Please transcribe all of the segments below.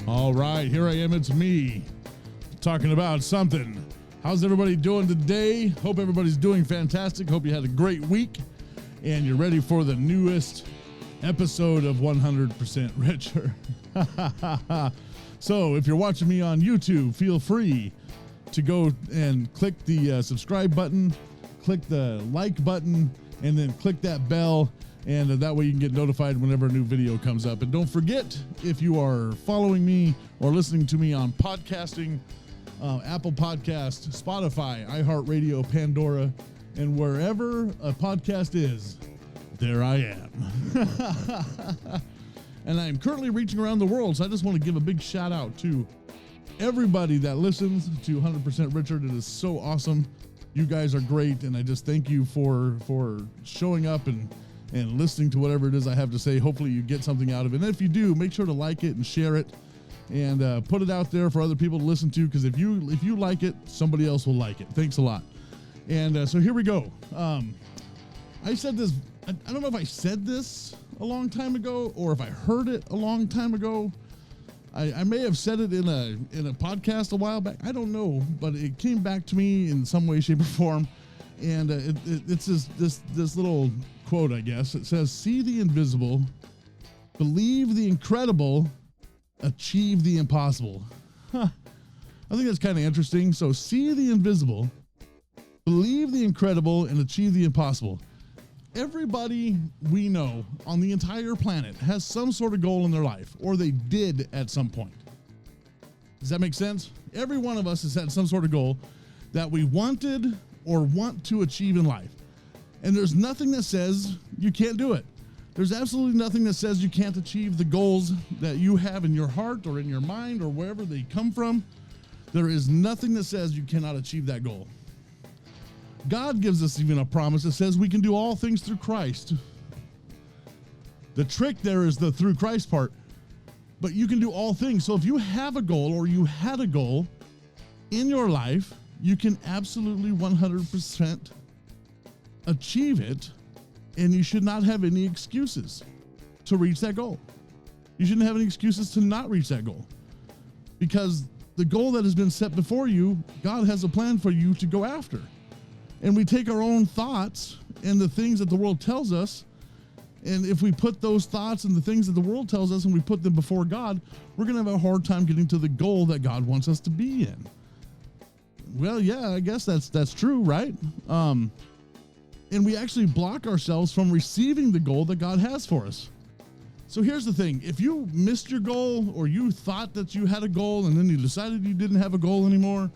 All right, here I am. It's me talking about something. How's everybody doing today? Hope everybody's doing fantastic. Hope you had a great week and you're ready for the newest episode of 100% Richer. So if you're watching me on YouTube, feel free to go and click the subscribe button, click the like button, and then click that bell. And that way you can get notified whenever a new video comes up. And don't forget, if you are following me or listening to me on podcasting, Apple Podcast, Spotify, iHeartRadio, Pandora, and wherever a podcast is, there I am. And I'm currently reaching around the world, so I just want to give a big shout out to everybody that listens to 100% Richard. It is so awesome. You guys are great, and I just thank you for showing up and listening to whatever it is I have to say. Hopefully you get something out of it. And if you do, make sure to like it and share it and put it out there for other people to listen to, because if you like it, somebody else will like it. Thanks a lot. And so here we go. I said this, I don't know if I said this a long time ago or if I heard it a long time ago. I may have said it in a podcast a while back. I don't know, but it came back to me in some way, shape, or form. And it's this little quote, I guess. It says, "See the invisible, believe the incredible, achieve the impossible." I think that's kind of interesting. So see the invisible, believe the incredible, and achieve the impossible. Everybody we know on the entire planet has some sort of goal in their life, or they did at some point. Does that make sense? Every one of us has had some sort of goal that we wanted or want to achieve in life. And there's nothing that says you can't do it. There's absolutely nothing that says you can't achieve the goals that you have in your heart or in your mind or wherever they come from. There is nothing that says you cannot achieve that goal. God gives us even a promise that says we can do all things through Christ. The trick there is the through Christ part, but you can do all things. So if you have a goal or you had a goal in your life, you can absolutely 100% achieve it, and you should not have any excuses to reach that goal. You shouldn't have any excuses to not reach that goal, because the goal that has been set before you, God has a plan for you to go after. And we take our own thoughts and the things that the world tells us, and if we put those thoughts and the things that the world tells us and we put them before God, we're going to have a hard time getting to the goal that God wants us to be in. Well, yeah, I guess that's true, right? And we actually block ourselves from receiving the goal that God has for us. So here's the thing. If you missed your goal, or you thought that you had a goal and then you decided you didn't have a goal anymore,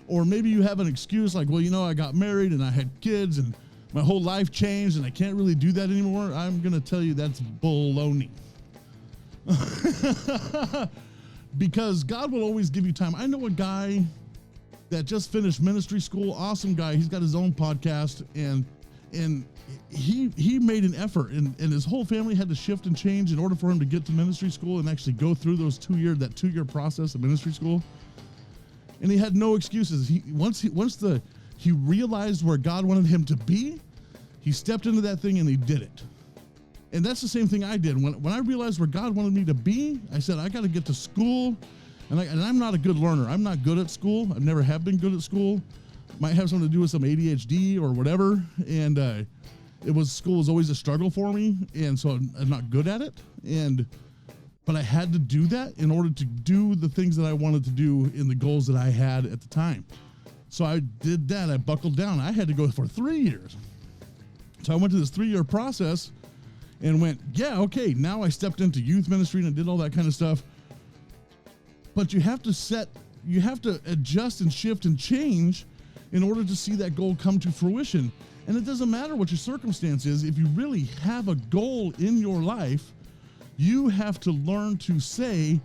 or maybe you have an excuse like, well, I got married and I had kids and my whole life changed and I can't really do that anymore, I'm going to tell you that's baloney. Because God will always give you time. I know a guy that just finished ministry school, awesome guy. He's got his own podcast, and he made an effort, and his whole family had to shift and change in order for him to get to ministry school and actually go through that 2-year process of ministry school. And he had no excuses. Once he realized where God wanted him to be, he stepped into that thing and he did it. And that's the same thing I did. When I realized where God wanted me to be, I said, I got to get to school. And I'm not a good learner. I'm not good at school. I never have been good at school. Might have something to do with some ADHD or whatever. And school was always a struggle for me. And so I'm not good at it. But I had to do that in order to do the things that I wanted to do in the goals that I had at the time. So I did that. I buckled down. I had to go for 3 years. So I went to this 3-year process and went, yeah, okay, now I stepped into youth ministry and I did all that kind of stuff. But you have to adjust and shift and change in order to see that goal come to fruition. And it doesn't matter what your circumstance is. If you really have a goal in your life, you have to learn to say,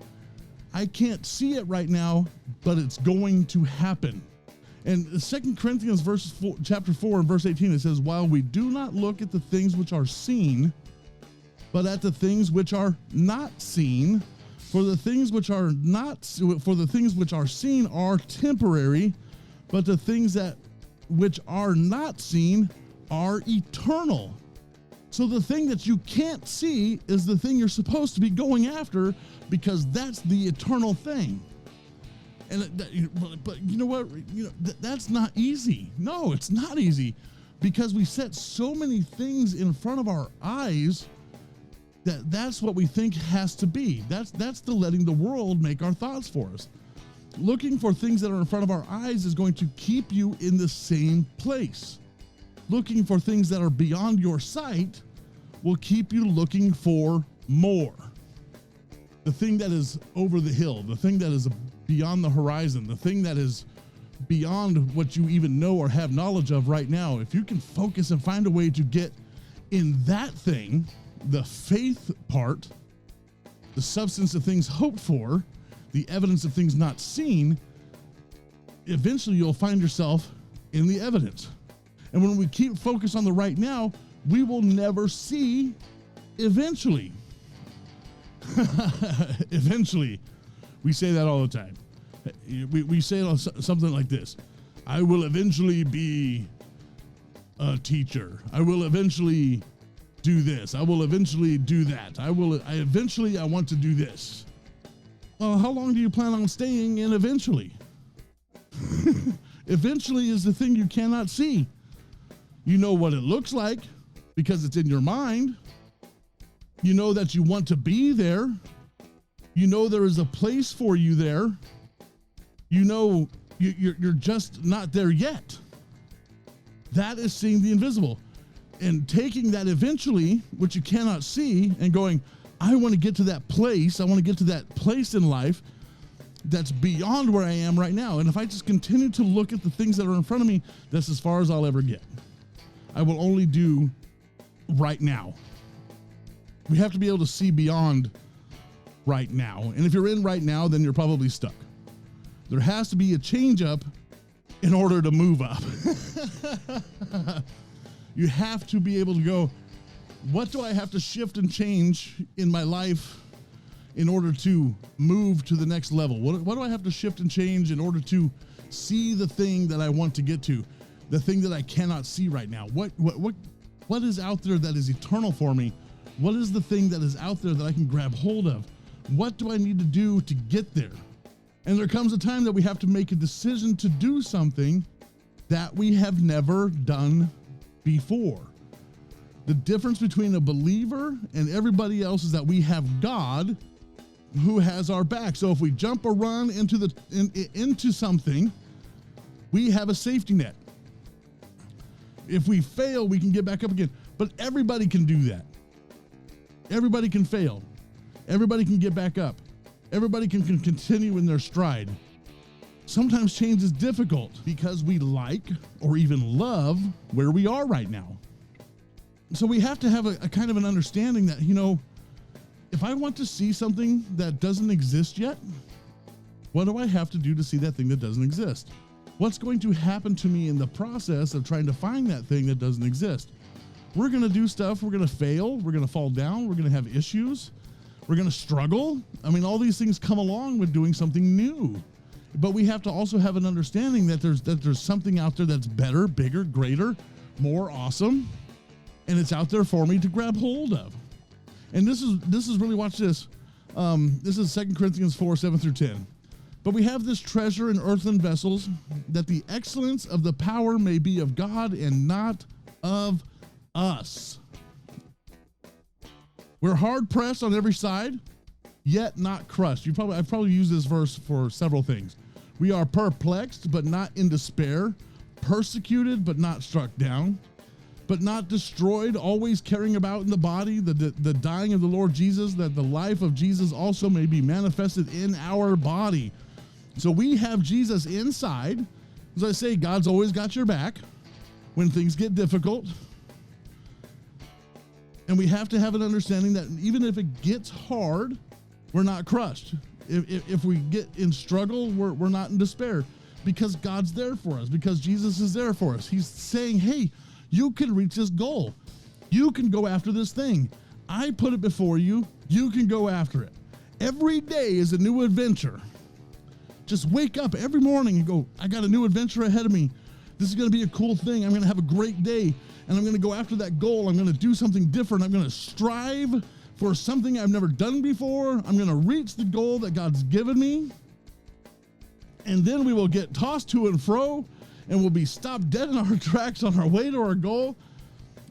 I can't see it right now, but it's going to happen. And 2 Corinthians chapter 4 and verse 18, it says, while we do not look at the things which are seen, but at the things which are not seen, for the things which are seen are temporary, but the things which are not seen are eternal. So the thing that you can't see is the thing you're supposed to be going after, because that's the eternal thing. But you know what? That's not easy. No, it's not easy, because we set so many things in front of our eyes that's what we think has to be. That's the letting the world make our thoughts for us. Looking for things that are in front of our eyes is going to keep you in the same place. Looking for things that are beyond your sight will keep you looking for more. The thing that is over the hill, the thing that is beyond the horizon, the thing that is beyond what you even know or have knowledge of right now, if you can focus and find a way to get in that thing, the faith part, the substance of things hoped for, the evidence of things not seen, eventually you'll find yourself in the evidence. And when we keep focused on the right now, we will never see eventually. Eventually. We say that all the time. We say something like this: I will eventually be a teacher. I will eventually do this. I will eventually do that. I want to do this. Well, how long do you plan on staying in eventually? Eventually is the thing you cannot see. You know what it looks like because it's in your mind. You know that you want to be there. You know there is a place for you there. You know you're just not there yet. That is seeing the invisible. And taking that eventually, which you cannot see, and going, I want to get to that place. I want to get to that place in life that's beyond where I am right now. And if I just continue to look at the things that are in front of me, that's as far as I'll ever get. I will only do right now. We have to be able to see beyond right now. And if you're in right now, then you're probably stuck. There has to be a change up in order to move up. You have to be able to go, what do I have to shift and change in my life in order to move to the next level? What do I have to shift and change in order to see the thing that I want to get to, the thing that I cannot see right now? What is out there that is eternal for me? What is the thing that is out there that I can grab hold of? What do I need to do to get there? And there comes a time that we have to make a decision to do something that we have never done before. The difference between a believer and everybody else is that we have God who has our back. So if we jump or run into something, we have a safety net. If we fail, we can get back up again. But everybody can do that. Everybody can fail. Everybody can get back up. Everybody can continue in their stride. Sometimes change is difficult because we like or even love where we are right now. So we have to have a kind of an understanding that, if I want to see something that doesn't exist yet, what do I have to do to see that thing that doesn't exist? What's going to happen to me in the process of trying to find that thing that doesn't exist? We're going to do stuff. We're going to fail. We're going to fall down. We're going to have issues. We're going to struggle. I mean, all these things come along with doing something new. But we have to also have an understanding that there's something out there that's better, bigger, greater, more awesome, and it's out there for me to grab hold of. And this is really, watch this. This is 2 Corinthians 4, 7 through 10. But we have this treasure in earthen vessels, that the excellence of the power may be of God and not of us. We're hard pressed on every side, yet not crushed. I've probably used this verse for several things. We are perplexed, but not in despair, persecuted, but not struck down, but not destroyed, always carrying about in the body the dying of the Lord Jesus, that the life of Jesus also may be manifested in our body. So we have Jesus inside. As I say, God's always got your back when things get difficult. And we have to have an understanding that even if it gets hard, we're not crushed. If we get in struggle, we're not in despair, because God's there for us, because Jesus is there for us. He's saying, hey, you can reach this goal. You can go after this thing. I put it before you. You can go after it. Every day is a new adventure. Just wake up every morning and go, I got a new adventure ahead of me This is going to be a cool thing. I'm going to have a great day, and I'm going to go after that goal. I'm going to do something different. I'm going to strive for something I've never done before. I'm going to reach the goal that God's given me. And then we will get tossed to and fro, and we'll be stopped dead in our tracks on our way to our goal.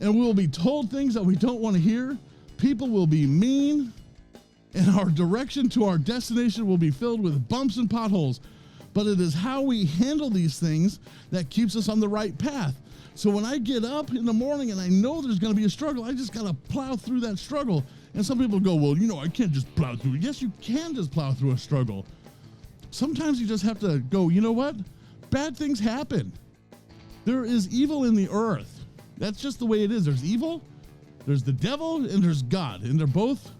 And we will be told things that we don't want to hear. People will be mean, and our direction to our destination will be filled with bumps and potholes. But it is how we handle these things that keeps us on the right path. So when I get up in the morning and I know there's going to be a struggle, I just got to plow through that struggle. And some people go, well, I can't just plow through. Yes, you can just plow through a struggle. Sometimes you just have to go, you know what? Bad things happen. There is evil in the earth. That's just the way it is. There's evil, there's the devil, and there's God. And they're both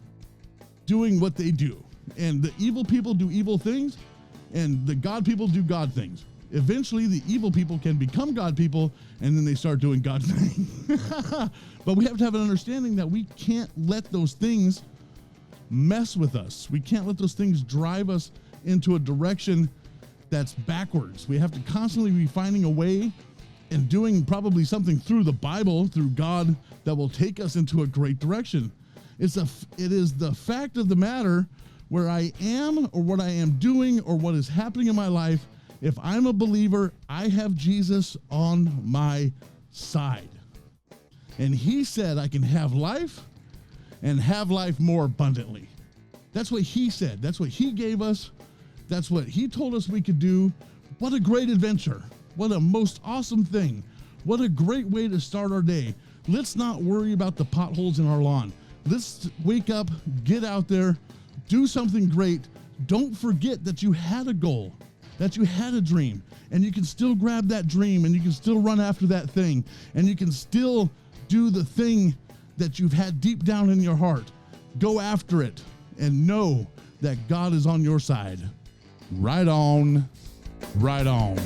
doing what they do. And the evil people do evil things, and the God people do God things. Eventually, the evil people can become God people, and then they start doing God things. But we have to have an understanding that we can't let those things mess with us. We can't let those things drive us into a direction that's backwards. We have to constantly be finding a way and doing probably something through the Bible, through God, that will take us into a great direction. It is the fact of the matter where I am or what I am doing or what is happening in my life. If I'm a believer, I have Jesus on my side. And he said I can have life and have life more abundantly. That's what he said. That's what he gave us. That's what he told us we could do. What a great adventure. What a most awesome thing. What a great way to start our day. Let's not worry about the potholes in our lawn. Let's wake up, get out there, do something great. Don't forget that you had a goal, that you had a dream, and you can still grab that dream, and you can still run after that thing, and you can still do the thing that you've had deep down in your heart. Go after it and know that God is on your side. Right on, right on.